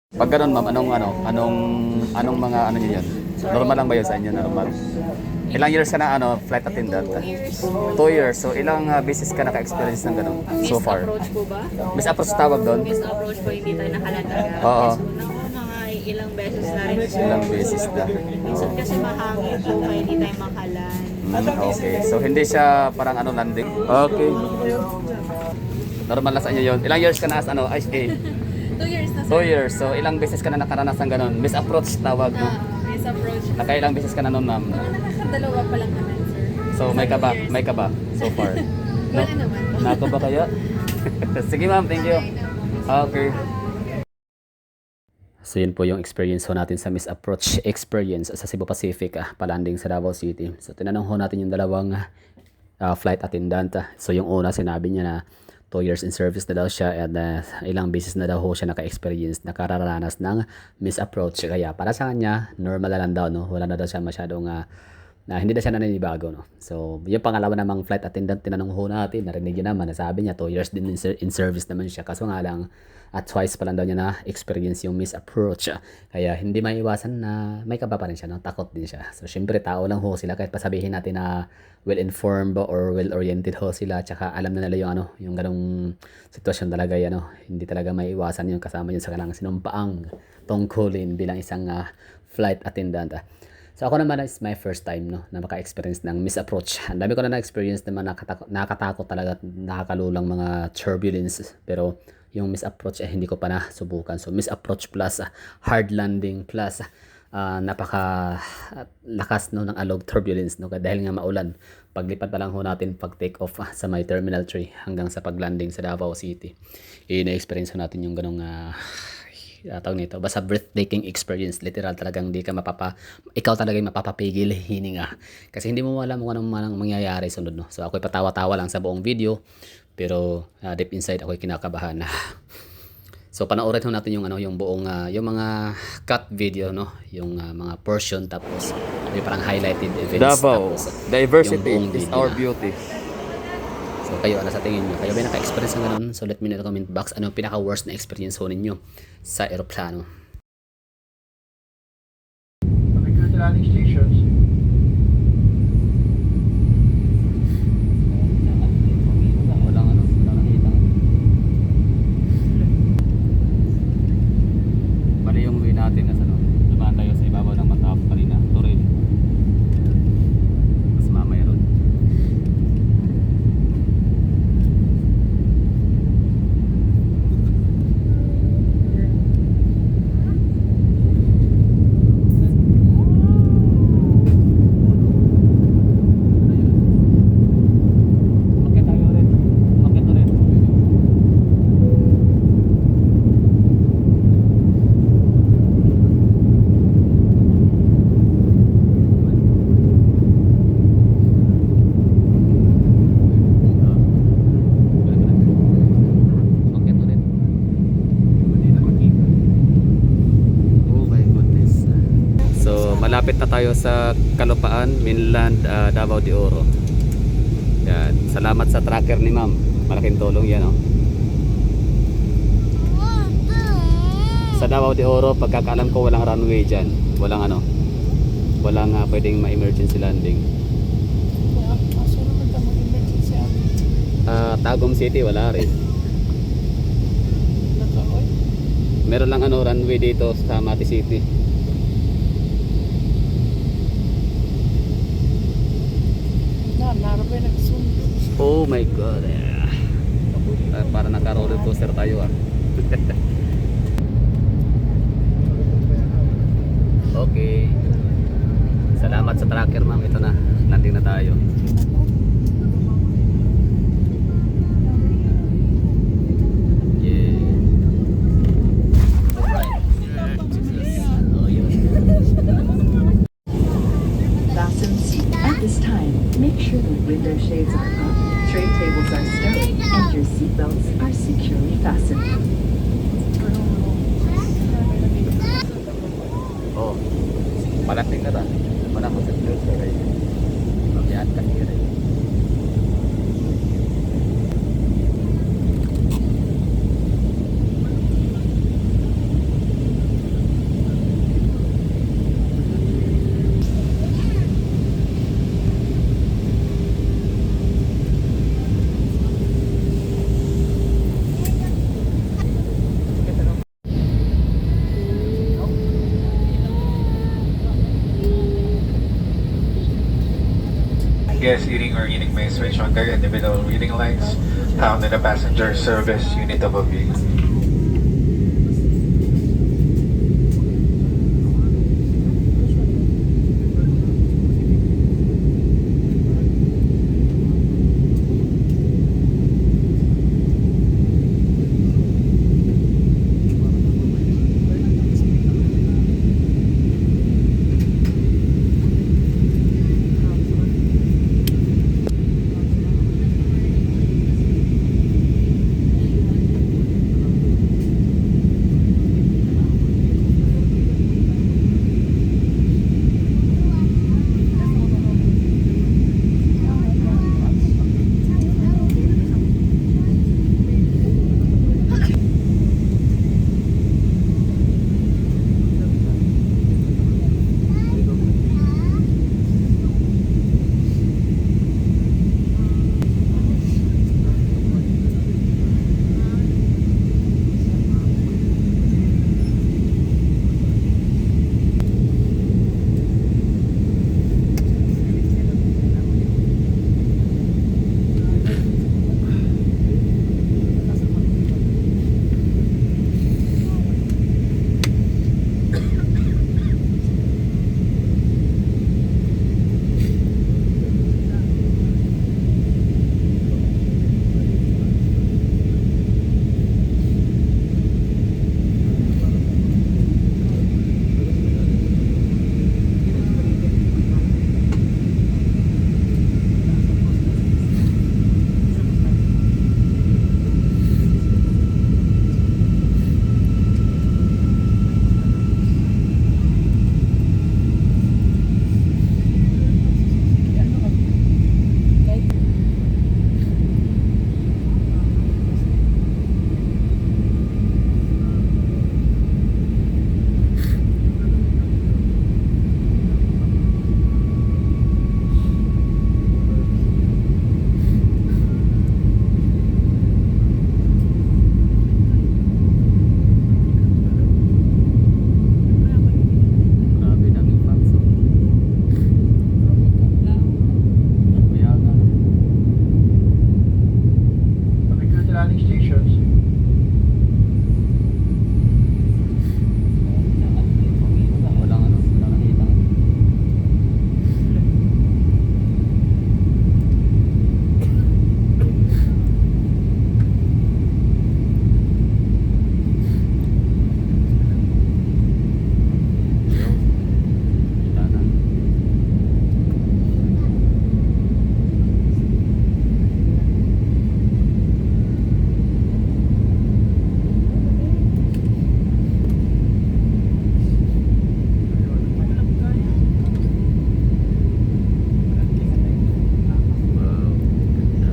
Pag ganun ma'am, anong mga ano niyo yun? Normal lang ba yun sa inyo? Normal. Ilang years ka na flight attendant? 2 years. So ilang beses ka naka-experience ng ganun so far? Approach po ba? Miss approach tawag doon? Miss approach po, hindi tayo nakalataga. Oo. So, mga ilang beses na rin po. Ilang beses na. Minsan kasi mahangin po, kaya hindi tayo makalan. Okay. So hindi siya parang landing? Okay. Normal lang sa inyo yun. Ilang years ka na as ICA? 2 years na 2 years. So ilang beses ka na nakaranas ng ganun? Miss approach tawag, no? Miss approach. Nakailang beses ka na nun, ma'am? Nakakadalawa pa lang naman, sir. So may ka ba? May ka ba so far? Wala naman po. Nako ba kaya? Sige ma'am, thank you. Okay. So yun po yung experience ho natin sa Miss Approach experience sa Cebu Pacific, palanding sa Davao City. So tinanong ho natin yung dalawang flight attendant. So yung una sinabi niya na 2 years in service na daw siya at ilang beses na daw ho siya naka-experience, nakararanas ng Miss Approach. Kaya para sa kanya, normal na lang daw, no? Wala na daw siya masyadong na hindi na siya naninibago, no? So, yung pangalawa namang flight attendant, tinanong ho natin, narinig niya naman, nasabi niya 2 years din in service naman siya. Kaso nga lang, at twice pa lang daw niya na experience yung Miss Approach. Kaya hindi maiwasan na may kaba pa rin siya, no? Takot din siya. So, syempre, tao lang ho sila, kahit pasabihin natin na well-informed or well-oriented ho sila, tsaka alam na nila yung yung ganong sitwasyon talaga yan, hindi talaga maiwasan yung kasama yun sa kanilang sinumpaang tungkulin bilang isang flight attendant. So ako naman is my first time, no, na maka-experience ng Miss Approach. Ang dami ko na na-experience naman, nakakatakot talaga, nakakalulang mga turbulence, pero yung Miss Approach hindi ko pa nasubukan. So Miss Approach plus hard landing plus napaka lakas, no, ng alog turbulence, no, dahil nga maulan. Paglipad pa lang ho natin pag take off sa my terminal 3 hanggang sa paglanding sa Davao City, i-experience ho natin yung ganong tawag nito, basta breathtaking experience. Literal talagang di ka ikaw talaga yung mapapapigil hininga kasi hindi mo alam kung anong mangyayari sunod, no. So ako'y patawa-tawa lang sa buong video, pero deep inside ako'y kinakabahan. So panoorin ho natin yung buong yung mga cut video, no, yung mga portion, tapos yung parang highlighted events. Davao, tapos diversity yung buong is video our na. beauty. So kayo, ano sa tingin nyo? Kayo ba naka-experience ng ganun? So let me know in the comment box, ano yung pinaka-worst na experience ho ninyo sa aeroplano. Landing stations. Walang nakita. Bali yung way natin na dumaan tayo sa ibabaw ng Matap kanina, Toril. Mas mamaya ron. Bakit tayo rin? Bakit rin? Bakit ulit? Oh my goodness. So malapit na tayo sa Kalupaan, Mainland, Davao de Oro. Yan. Salamat sa tracker ni ma'am. Malaking tulong yan, oh. Sa Davao de Oro, pagkakaalam ko walang runway dyan. Walang walang pwedeng ma-emergency landing. Tagum City wala rin. Meron lang runway dito sa Mati City. Oh my god. Para naka-roller coaster tayo, Okay. Salamat sa tracker, ma'am. Ito na. Landing na tayo. Yeah. Alright. Jesus. Oh, yun. Fasten seat. At this time, make sure the window shades are up, tray tables are stowed, and your seatbelts are securely fastened. Oh. Parating na ta. Mana ko sa Diyos sa kayo. Mabiyan ka niya rin. guests eating or eating may switch on their individual reading lights found in the passenger service unit above you. Grabe, daming fans. Oh. Bayagan. Pag-ikaw sa landing stations, Walang ano, walang nakita. Kita na. Wow, ganda.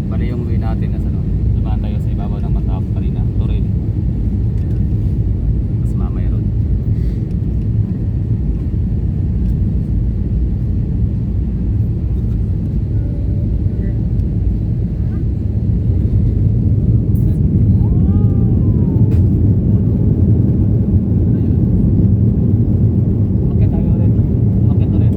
Bali yung way natin nasa no. Dumaan tayo sa ibabaw ng Matap kanina. Toril. Mas mamaya ron. Umakyat tayo ulit. Umakyat ulit.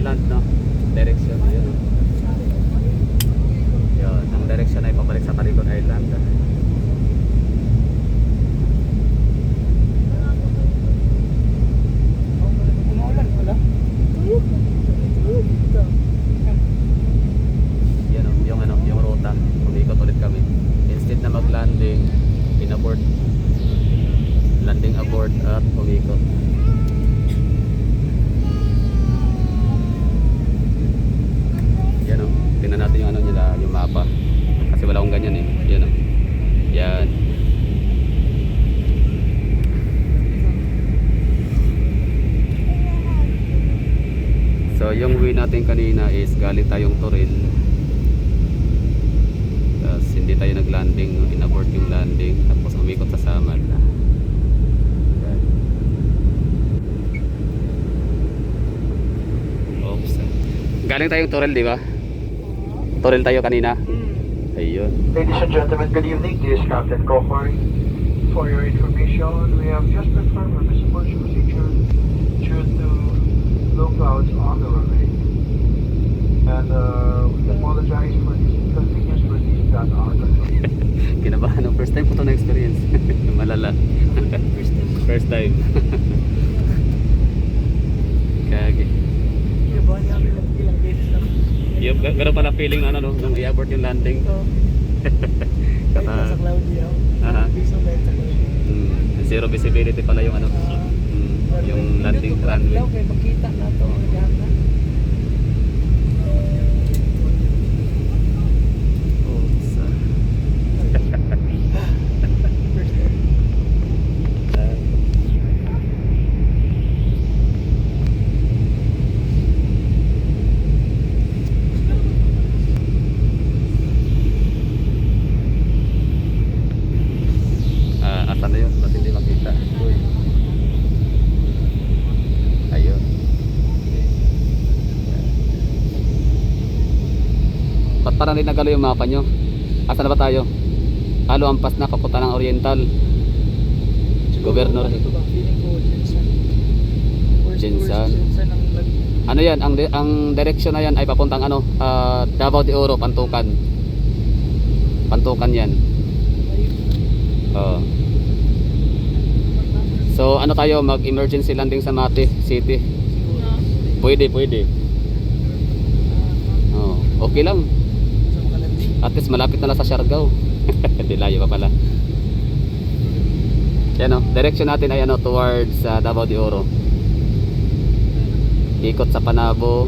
Island, no? Direction, yun. Yun, ang direction ay pabalik sa Calicon Island. Yan, yung ano, yung ruta. Umikot ulit kami. Instead na mag-landing, in-abort. Landing abort at umikot. Yan o, tingnan natin yung ano nila, yung mapa. Kasi wala akong ganyan eh. Yan o. Yan. So yung way natin kanina is galing tayong Toril. Tapos hindi tayo nag-landing, no? In-abort yung landing. Tapos umikot sa Samad. Yan. Oops. Galing tayong Toril, di ba? Toril tayo kanina. Ayun. Ladies and gentlemen, good evening. This is Captain Kokoy. For your information, we have just performed a submersion procedure due to low clouds on the runway. And we apologize for this inconvenience for these that are control. Kinabahan ng first time ko to na experience. Malala. First time. Kage. Yung gano'n pala feeling na ano nung i-abort yung landing. Kata aha. Zero visibility pala yung ano. Yung landing runway. Makita na to ang ganda. Oops. Asan na yun? Ba't hindi makita? Uy. Ayun. Ba't parang rin nagalo yung mapa nyo? Asan na ba tayo? Halo ampas na papunta ng Oriental. Governor. Feeling ko Jensen. Jensen. Jensen ang Ano yan? Ang direction na yan ay papuntang ano? Davao de Oro, Pantukan. Pantukan yan. Oo. So ano tayo, mag-emergency landing sa Mati City? Pwede. Oh, okay lang. At least malapit na lang sa Siargao. Hindi layo pa pala. Yan o, direction natin ay ano, towards Davao de Oro. Ikot sa Panabo.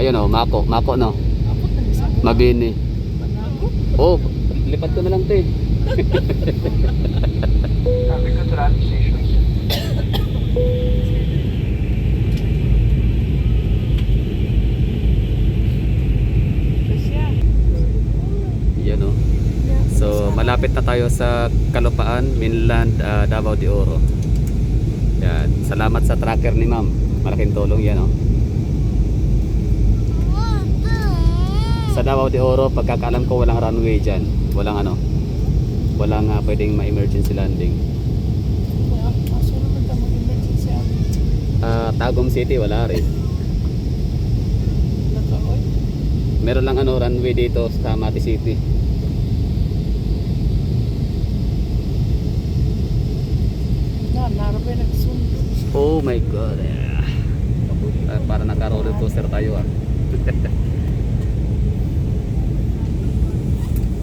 Ayun o, Mako no. Mabini. Oh, lipat ko na lang 'to eh. Traffic to landing stations. Yan o. So malapit na tayo sa Kalupaan, Mainland, Davao de Oro. Yan. Salamat sa tracker ni ma'am. Malaking tulong yan o. Sa Davao de Oro, pagkakaalam ko walang runway dyan. Walang ano. Walang pwedeng ma-emergency landing. Kaso naman ito mag-emergency Tagum City wala rin. nakakoy. Meron lang ano runway dito sa Mati City. Naro pa yung nagsundo. Oh my god. Para naka-roller coaster tayo ah.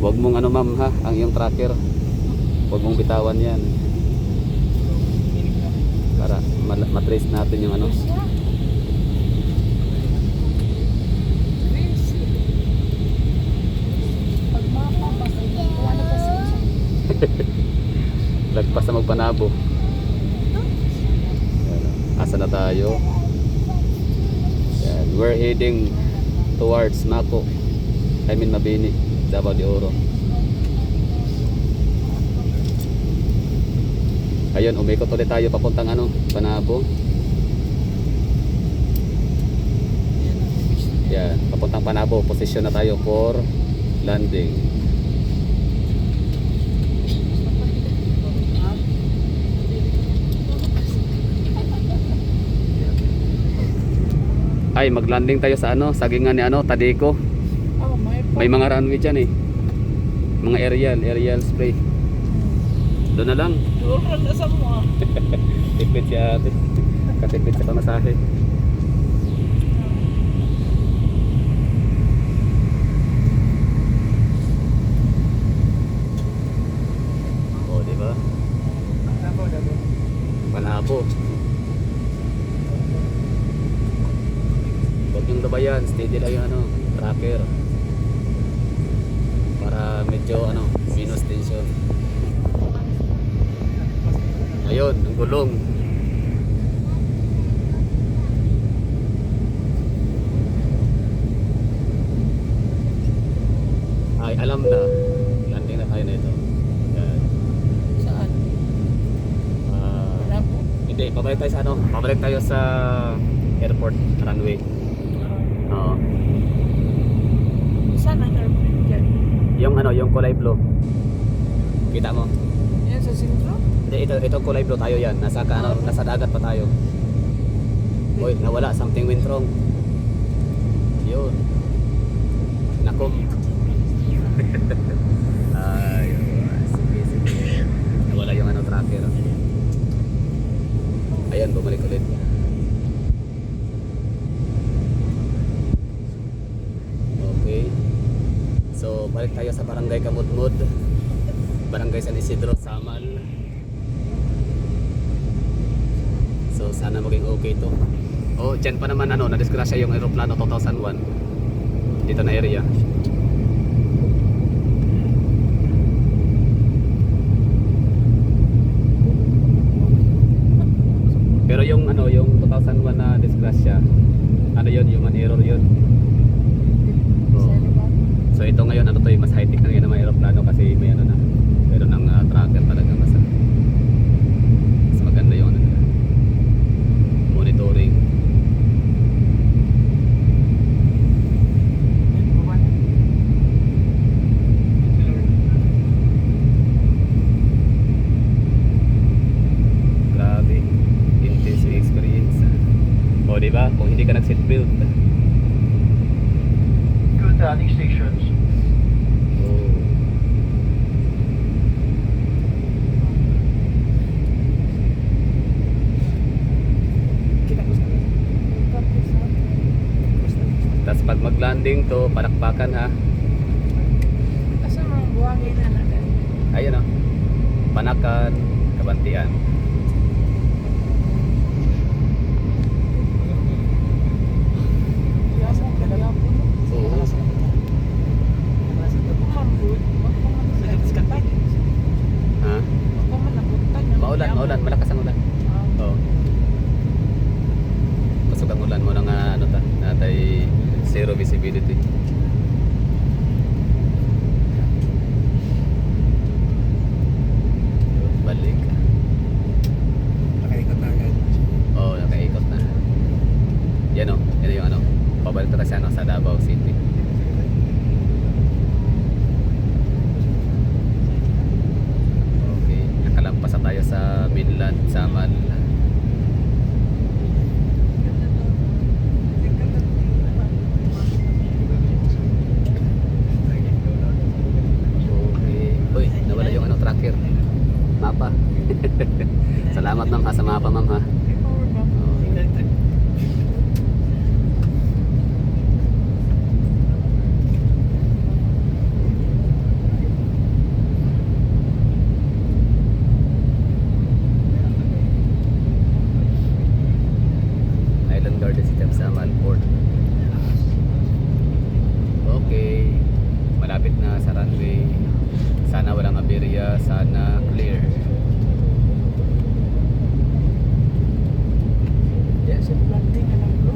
Huwag mong ano ma'am ha, ang iyong tracker. Huwag mong bitawan yan. Para matrace natin yung ano. Pag mapa, basta wala pa siya. Lagpas na magpanabo. Asa na tayo? Yan. We're heading towards Mako. I mean Mabini, Davao de Oro. Ayun, umikot ulit tayo papuntang ano, Panabo. Yan, papuntang Panabo. Position na tayo for landing. Ay, maglanding tayo sa ano, sagingan ni ano, Tadeco. Oh, May mga runway dyan eh. Mga aerial spray. Doon na lang. Doon na sa mo. Tipid siya ate. Katipid sa pamasahe. Oh, di ba? Malabo. Huwag yung labayan, steady lang yung ano, tracker. Para medyo ano, minus tension. Ayun, ang gulong. Ay, alam na. Landing na tayo na ito. Yan. Saan? Wala po. Hindi, pabalik tayo sa ano? Pabalik tayo sa airport runway. Oo. Saan ang airplane dyan? Yung ano, yung kulay blue. Kita mo? Yan sa sentro? Hindi, ito kulay blue tayo yan. Nasa ano, nasa dagat pa tayo. Uy, nawala, something went wrong. Yun. Nako. Ay, sige. Nawala yung ano, tracker. Ayan, bumalik ulit. Okay. So, balik tayo sa Barangay Kamudmud. Barangay San Isidro, Samal. So, sana maging okay to. Oh, dyan pa naman ano, nadisgrasya yung aeroplano 2001. Dito na area. Pero yung ano, yung 2001 na disgrasya, ano yun, human error yun. Oh. So ito ngayon, ano to, mas high-tech na ngayon ng mga aeroplano kasi may ano na, meron ng tracker talaga mas maganda yung ano nila. Monitoring. Grabe, intense yung experience. O diba, kung hindi ka nag-seatbelt. Good landing stations. Oh. Tapos pag mag-landing to, palakpakan ha. Asa mga buwangin na natin? Ayun o. Panakan, kabantian. Yasa ka lang po. Oo. Kumambut. Ha? Maulan, malakas ang ulan. Oo. Pasok ang ulan mo ng ano ta, natay zero visibility. Balik. Nakaikot na agad. Oo, nakaikot na. Yan o, yan yung ano. Pabalik na tayo sa Davao City. Okay, nakalampas na tayo sa mainland, Samal. Okay. Uy, nawala yung ano, tracker. Mapa. Salamat ma'am ha, sa mapa ma'am ha. Okay. Island Garden City of Samal Port. Okay. Malapit na sa runway. Sana walang aberya, sana clear. Yan sa planting na lang bro.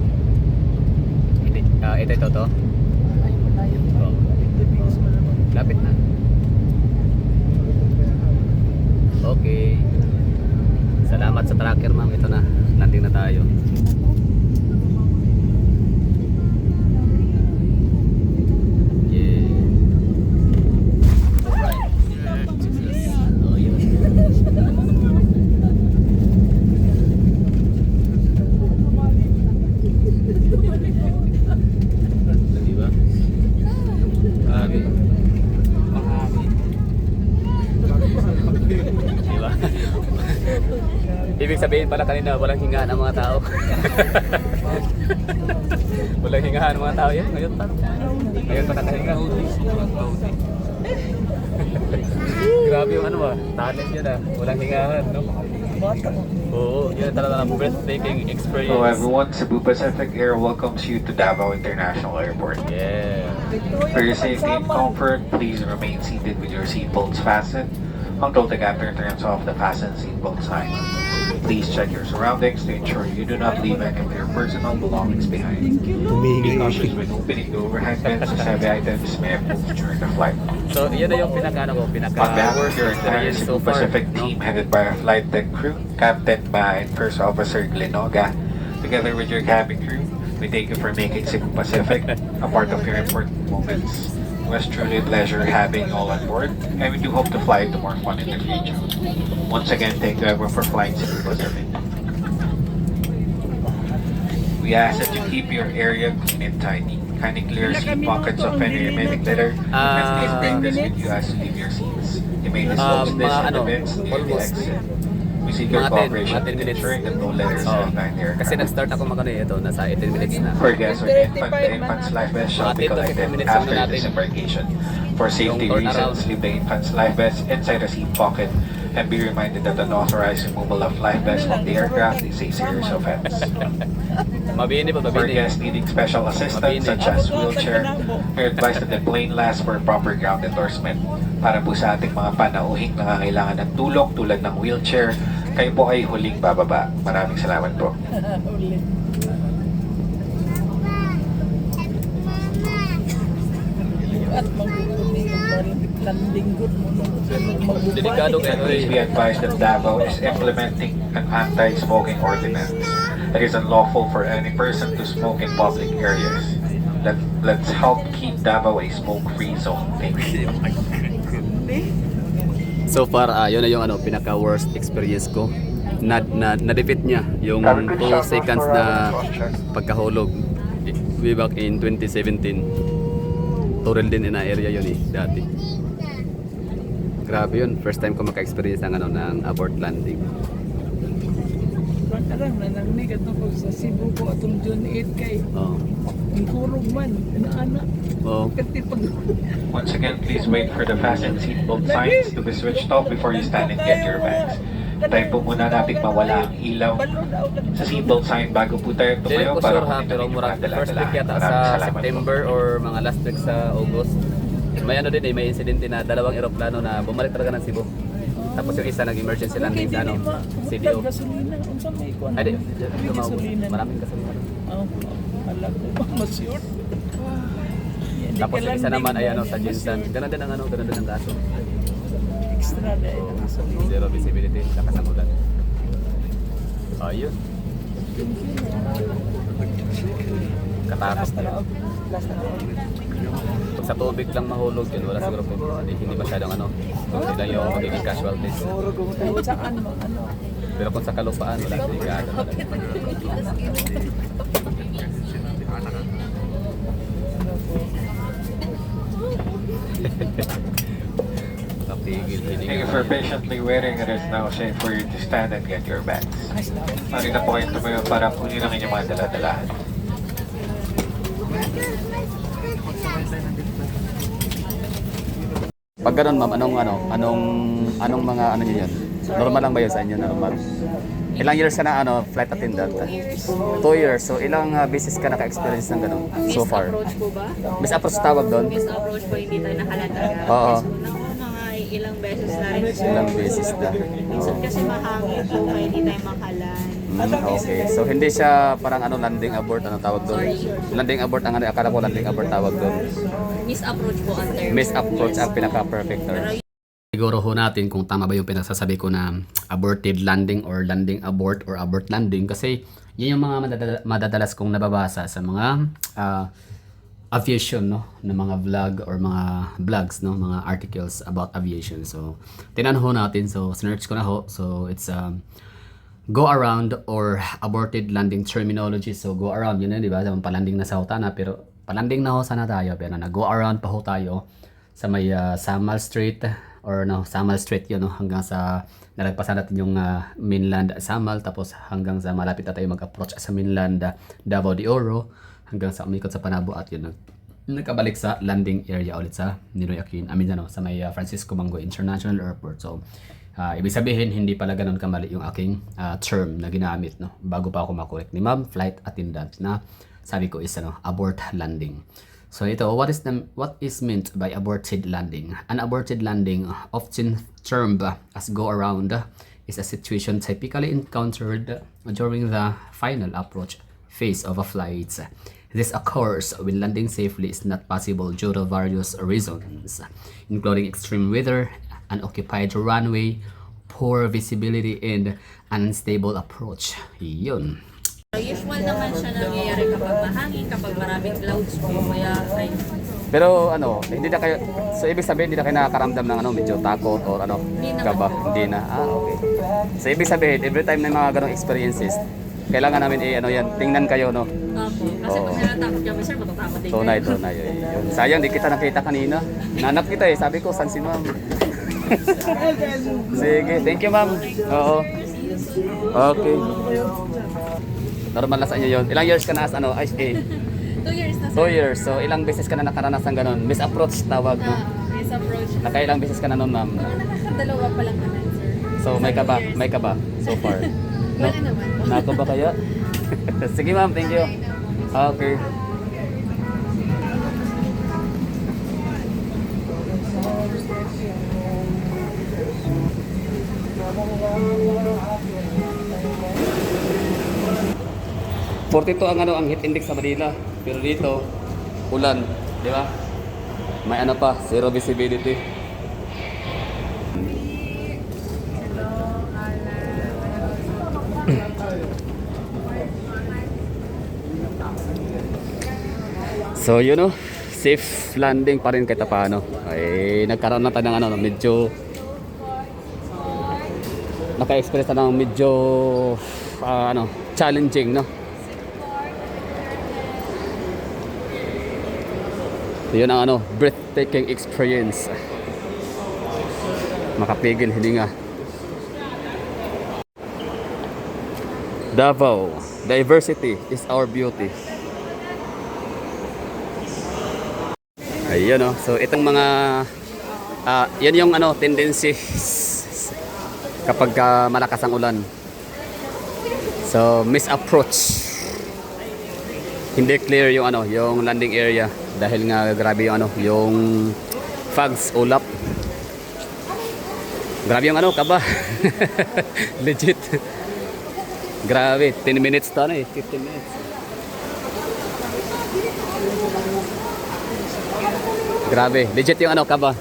Hindi, ito to. Ay, malayo pa. Oo. Ibigis mo naman. Lapit na. Okay. Salamat sa tracker ma'am. Ito na. Landing na tayo. Yeah. Alright. Jesus. Oh, yun. Ibig sabihin pala kanina, walang hingaan ang mga tao. Walang hingaan ang mga tao. Yan, ngayon pa. Ngayon pa nakahinga. Grabe yung ano talent yun Walang hingahan, no? Oo, yun talaga ang breathtaking experience. Hello everyone, Cebu Pacific Air welcomes you to Davao International Airport. Yeah. For your safety and comfort, please remain seated with your seatbelts fastened until the captain turns off the fasten seatbelt sign. Please check your surroundings to ensure you do not leave any of your personal belongings behind. Be cautious when opening the overhead bins as heavy items may have moved during the flight. So, yun na yung On behalf of your entire experience Cebu so far. Pacific team headed by our flight deck crew, Captain Ba and First Officer Glenoga, together with your cabin crew, we thank you for making Cebu Pacific a part of your important moments. It was truly a pleasure having you all on board, and we do hope to fly to more fun in the future. Once again, thank you everyone for flying Cebu Pacific. We ask that you keep your area clean and tidy. Kindly clear seat pockets of any remaining litter, and please bring this with you as you leave your seats. You may dispose this in the bins near the exit. We seek your cooperation in ensuring that no litter is left behind the Kasi aircraft. nag-start ako magano ito, nasa 18 minutes na. For guests with infant, the infant's life vest shall be Mga 10 to 15 collected minutes after muna natin. disembarkation. For safety Yung turn reasons, around. leave the infant's life vest inside the seat pocket and be reminded that unauthorized removal of life vests from the aircraft is a serious offense. Mabini po, For mabini. guests needing special assistance such as wheelchair, you're advised that the plane lands for proper ground endorsement. Para po sa ating mga panauhing nangangailangan ng tulong tulad ng wheelchair, kayo po ay huling bababa. Maraming salamat po. At landing good mo nung Delikado kayo Please be advised that Davao is implementing an anti-smoking ordinance. It is unlawful for any person to smoke in public areas. Let's help keep Davao a smoke-free zone. Thank you. So far, yun na yung pinaka-worst experience ko. Na-defeat niya yung 2 seconds na pagkahulog. Way back in 2017. Toril din na area yun dati. Grabe yun. First time ko maka-experience ng abort landing. Parang nanangnig at ako sa Cebu ko atong June 8 kay Oh. ang kurog man, anak-anak. Oh. Kasi pag Once again, please wait for the fasten seatbelt signs to be switched off before you stand and get your bags. Tayo po muna natin mawala ang ilaw sa seatbelt sign bago po tayo Hindi tumayo ko para sure ha, kung pero ito mura first week yata sa September or mga last week sa August. May din may incident na 2 eroplano na bumalik talaga ng Cebu. Tapos yung isa nag-emergency landing sa CDO. gasolina, unsa may kuan. Ay, di. May gasolina. Maraming gasolina. Alam ko, masyur. Tapos yung isa naman ay sa Jinsan. Ganun din ang ganun din ang kaso. Extra dahil ang gasolina. Zero visibility sa kasagutan. Ayun. Katakot na. Last na Pag sa tubig lang mahulog yun, wala siguro po. Hindi masyadong kung sila yung magiging casualties. saan mo, Pero kung sa kalupaan, wala delikado talaga. Napigil. Thank you for patiently waiting. It is now safe for you to stand and get your bags. Mari na po kayong tumayo para kunin ang inyong mga dala-dalahan. Pag ganun ma'am, anong mga niyo yan? Normal lang ba yun sa inyo? Normal? Ilang years ka na flight attendant? 2 years. So ilang beses ka naka-experience ng ganun so far? Approach po ba? Miss approach tawag doon? Miss approach po, hindi tayo nakalataga. Oo. So, naku, mga ilang beses na rin po. Ilang beses na. Minsan kasi mahangin po, kaya hindi tayo makalan. Okay. So hindi siya parang landing abort tawag doon? Landing abort ang akala ko landing abort tawag doon. Miss approach po ang term. Miss approach ang pinaka-perfect term. Siguro ho natin kung tama ba yung pinagsasabi ko na aborted landing or landing abort or abort landing kasi yun yung mga madadalas kong nababasa sa mga aviation na mga vlog or mga blogs mga articles about aviation. So tinanong ho natin, so search ko na ho. So it's go around or aborted landing terminology. So go around yun di ba? Palanding na sa Hotana pero palanding na ho sana tayo pero go around pa ho tayo sa may Samal Street or no, Samal Street yun, no, hanggang sa nalagpasan natin yung mainland Samal, tapos hanggang sa malapit na tayo mag-approach sa mainland Davao de Oro, hanggang sa umikot sa Panabo at yun, nagkabalik sa landing area ulit sa Ninoy Aquino, sa may Francisco Mango International Airport. So, ibig sabihin, hindi pala ganun kamali yung aking term na ginamit, no, bago pa ako makorek ni ma'am, flight attendant, na sabi ko is abort landing. So ito, what is meant by aborted landing? An aborted landing, often termed as go around, is a situation typically encountered during the final approach phase of a flight. This occurs when landing safely is not possible due to various reasons, including extreme weather, unoccupied runway, poor visibility, and unstable approach. Yun. Usual naman siya nangyayari kapag mahangin, kapag maraming clouds po, kaya ay Pero hindi na kayo, so ibig sabihin hindi na kayo nakakaramdam ng medyo takot or Hindi naman kaba? po. Hindi na. Okay. So ibig sabihin, every time na mga ganong experiences, kailangan namin yan, tingnan kayo, no? Opo. Kasi Oo. pag natatakot kami, sir, matatakot din Tunay. kayo. Yun. Sayang, di kita nakita kanina. Nanap kita sabi ko, san si ma'am? Sige, thank you ma'am. Oo. Okay. Normal na sa inyo yun. Ilang years ka na as ISA? 2 years na, sir. 2 years. So ilang beses ka na nakaranas ng ganun? Misapproach tawag, no? His approach. Nakailang beses ka na nun, ma'am? Mga nakakadalawa pa lang naman, sir. So may ka ba? 7 years. May ka ba so far? Wala naman po. Nako ba kaya? Sige ma'am, thank you. Okay. Forty ang ang heat index sa Manila. Pero dito, ulan, di ba? May pa, zero visibility. So yun, no, safe landing pa rin kahit paano. Ay nagkaroon na tayo ng medyo naka-experience na ng medyo challenging, no. Yun ang breathtaking experience. Makapigil hininga. Davao, diversity is our beauty. Ayun, so itong mga yan yung tendency kapag malakas ang ulan. So misapproach. Hindi clear yung yung landing area dahil nga grabe yung yung fogs, ulap. Grabe yung kaba. Legit. Grabe, 10 minutes to 15 minutes. Grabe, legit yung kaba.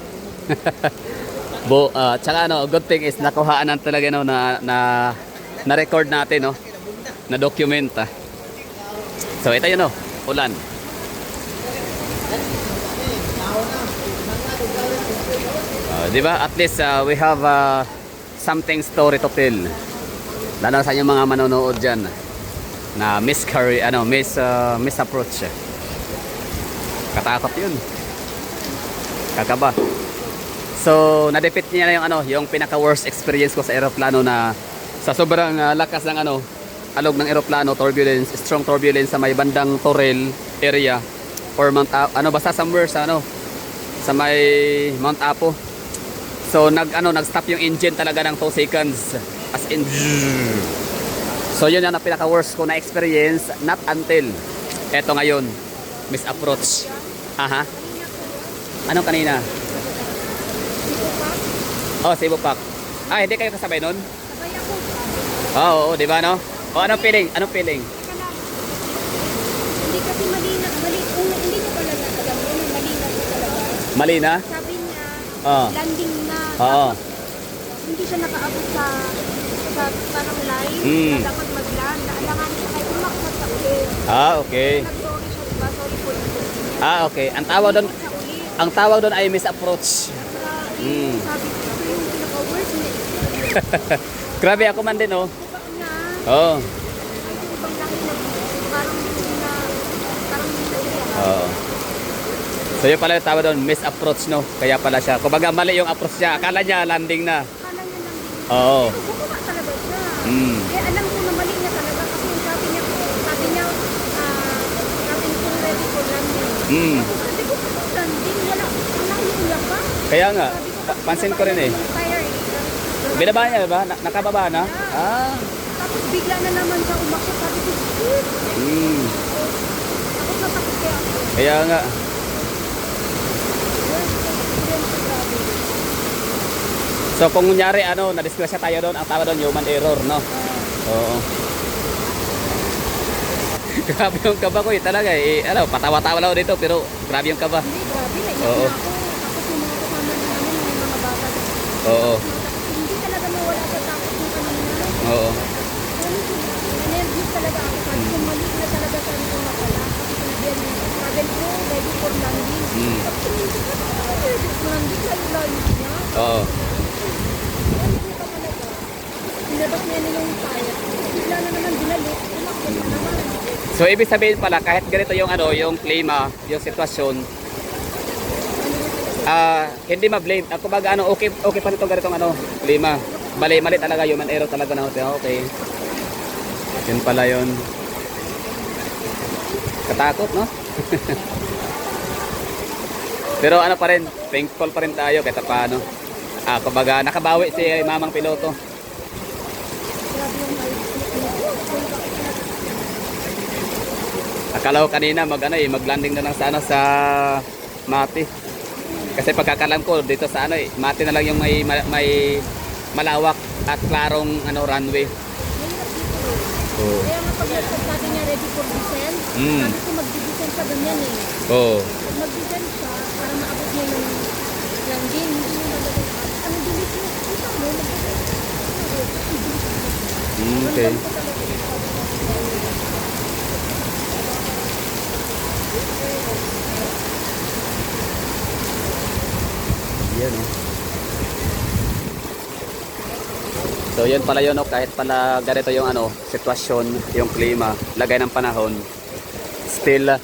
Tsaka good thing is nakuhaanan talaga na record natin, no. Na document. So ito yun, ulan. Di ba? At least we have something story to tell. Lalo sa inyo mga manonood diyan na misapproach. Katakot 'yun. Kakaba. So, na-defeat niya na yung pinaka-worst experience ko sa eroplano na sa sobrang lakas ng alog ng eroplano, turbulence, strong turbulence sa may bandang Torrel area or Mount basta somewhere sa sa may Mount Apo. So nag-stop yung engine talaga ng 2 seconds as in. So yun ang pinaka-worst ko na experience, not until eto ngayon, misapproach. Aha. Anong kanina? Oh, Cebu Pac. Hindi kayo kasabay nun? Sabay ako. Oo, di ba, no? Anong feeling? Anong feeling? Teka lang. Hindi kasi malinaw. Hindi ko pala alam yun. Malinaw ko talaga. Mali na? Sabi niya, Oo. landing na. Oo. Hindi siya nakaabot sa parang line. Mm. Na dapat mag-land. Naalangan siya kahit umakot sa ulit. Okay. Nag-sorry siya, diba? Sorry po. Okay. Ang tawag doon, Sa ulit. ang tawag doon ay misapproach. Grabe. Mm. Sabi ko, ito yung pinaka-worst na experience. Grabe ako man din, oh. Diba na? Oo. Ay, yung ibang lahi na parang hindi na Oo. So yun pala yung tawag doon, misapproach, no? Kaya pala siya. Kumbaga mali yung approach niya. Akala niya landing na. Akala niya lang din. Oo. Pero bumaba talaga siya. Mm. Eh, alam ko na mali niya talaga kasi yung sabi niya, natin kung ready for landing. Mm. Sabi ko, landing, walang hula pa. Kaya nga, pansin ko rin eh. Tire eh. Binaba niya ba? Nakababa na? Ah. Tapos bigla na naman siya umakit. Sabi ko, shit. Mm. Tapos natakot kaya ako. Kaya nga. So kung kunyari na-disgrasya tayo doon, ang tawag doon human error, no? Oo. Grabe yung kaba ko talaga eh. Patawa-tawa lang ako dito pero grabe yung kaba. Hindi, grabe. Naiyak Oo. na ako. Tapos yung mga kasama namin, yung mga bata. Oo. Hindi talaga mawala sa takot yung kanina. Oo. Nervous talaga ako. Sabi ko, mali na talaga sabi ko na pala. Kasi sinabihan niya, travel ko, ready for landing. Mm. Tapos tumingin ko, ready for landing, layo-layo niya. Oo. Ano pa talaga? Pinabas niya na yung tire. Bigla na naman binalik. Tumakbo na naman. So ibig sabihin pala kahit ganito yung yung klima, yung sitwasyon, hindi ma-blame. Ako baga okay pa nito ganitong klima. Mali talaga human error talaga na hotel. Okay. Yun pala yun. Katakot, no? Pero pa rin, thankful pa rin tayo kahit paano. Kumbaga nakabawi si mamang piloto. Akala ko kanina mag-landing na lang sa Mati. Kasi pagkakalam ko dito sa Mati na lang yung may malawak at klarong runway. Oh. Kaya nga pag sabi niya ready for descent, sabi ko mag-descent pa ganyan eh. Oh. Pag mag-descent siya, para maabot niya yung landing, hindi yung magagay. Ano delete mo? Kita mo, Okay. Yan So yan pala yun, kahit pala ganito yung sitwasyon, yung klima, lagay ng panahon, still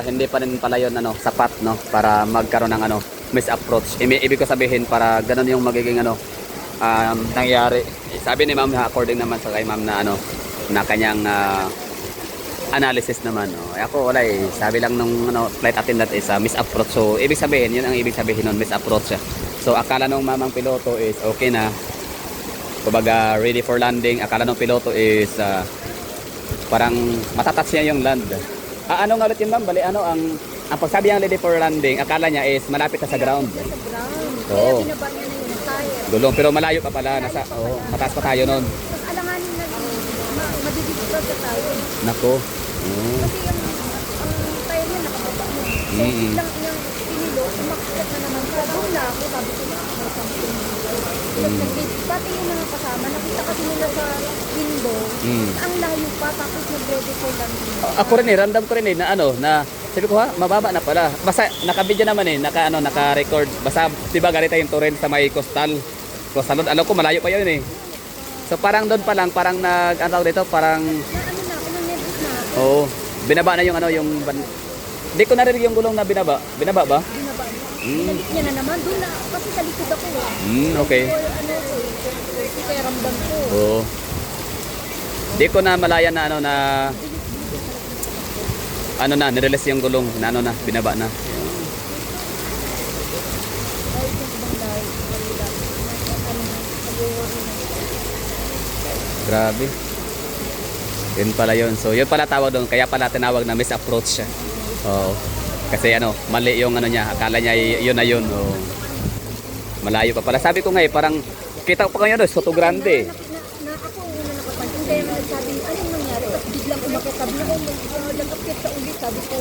hindi pa rin pala yun sapat, no, para magkaroon ng misapproach. Ibig ko sabihin para ganun yung magiging nangyari. Sabi ni ma'am, according naman sa kay ma'am na kanyang analysis naman. Ako wala eh. Sabi lang nung flight attendant is misapproach. So ibig sabihin, yun ang ibig sabihin nun, misapproach. So akala nung mamang piloto is okay na. Kumbaga ready for landing. Akala nung piloto is parang matatouch niya yung land. Ano nga ulit yun ma'am? Bali ang pagsabi niyang ready for landing, akala niya is malapit na sa ground. sa ground. Oo. Kaya binaba niya na yung tire. Gulong, pero malayo pa pala. Mataas pa tayo nun. Tapos alanganin na madidisturb sa tayo. Nako. Kasi yung tire niya nakababa na. So biglang yung pinilo, umakyat na naman siya. Doon na ako, sabi ko na may something. Pati yung mga kasama, nakita kasi nila sa window, ang layo pa, tapos nag-ready for landing. Ako rin ramdam ko rin na sabi ko mababa na pala. Basta naka-video naman naka-record. Basta 'di ba ganito yung torrent sa may coastal. Coastal, alam ko malayo pa 'yun eh. So parang doon pa lang, parang dito, parang Na ako nang nervous na ako. oo, binaba na yung Hindi ko narinig yung gulong na binaba. Binaba ba? Binaba niya. Binalik niya na naman, doon na, kasi sa likod ako eh. Okay. Kaya ramdam ko. Oo. Di ko na malayan na nirelease yung gulong na binaba na. Grabe. Yun pala yun. So yun pala tawag doon. Kaya pala tinawag na misapproach siya. Oo. Kasi mali yung niya. Akala niya yun na yun. Oo. Malayo pa pala. Sabi ko nga parang kita ko pa ngayon Soto Grande. Na ako una nakapansin. Kaya nga nagsabi, anong nangyari? Tapos biglang umakit. Sabi ko, nag-apit sa ulit. Sabi ko,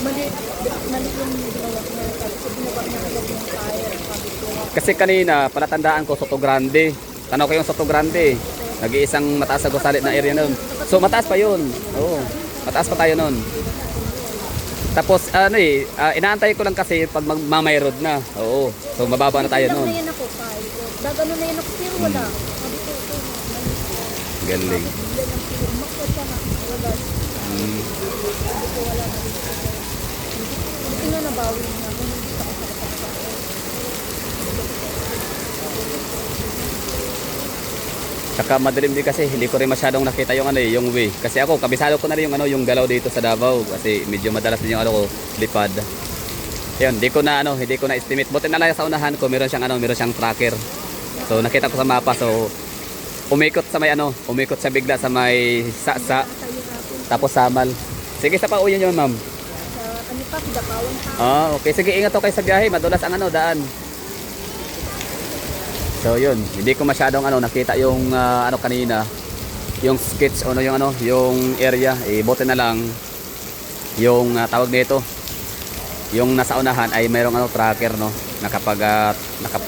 mali yung ginawa niya. Sabi ko, binaba niya agad yung tire. Sabi ko, Kasi kanina palatandaan ko Soto Grande. Tanaw ko yung Soto Grande. Nag-iisang mataas sa gusalit na area nun. So mataas pa yun. Oo. Mataas pa tayo nun. Tapos inaantay ko lang kasi pag magmamay road na. Oo. So mababa na tayo biglang nun. na yan ako. Sabi ko, gagano na yan ako. Pero wala. Sabi ko, Galing. bigla ng tire. Umakit siya na. Wala. Sabi ko, wala na. Buti nga nabawi niya. Kung hindi ako sa kapatid. Tsaka madilim din kasi hindi ko rin masyadong nakita yung ano yung way. Kasi ako kabisado ko na rin yung yung galaw dito sa Davao kasi medyo madalas din yung ko lipad. Yun, hindi ko na estimate. Buti na lang sa unahan ko meron siyang tracker. So nakita ko sa mapa, so umikot sa bigla sa may sa tapos Samal. Sige, sa pauwi yun ma'am. Sa ano pa, Kidapawan pa. Okay, sige, ingat to kayo sa biyahe, madulas ang daan. So yun, hindi ko masyadong nakita yung kanina, yung sketch yung area, buti na lang yung tawag nito, yung nasa unahan ay mayroong tracker na kapag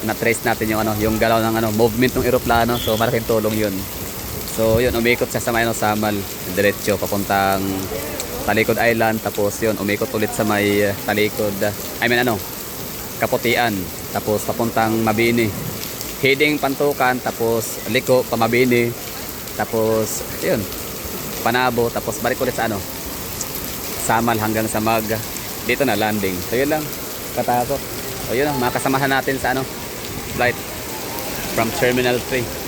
na-trace natin yung galaw ng movement ng eroplano, so malaking tulong yun. So yun, umikot siya sa may Samal, diretso papuntang Talikod Island, tapos yun umikot ulit sa may Talikod, Kaputian, tapos papuntang Mabini, heading Pantukan, tapos liko pa Mabini, tapos yun Panabo, tapos balik ulit sa Samal hanggang sa dito na landing. So yun lang, katakot. So yun mga kasamahan natin sa flight from Terminal 3.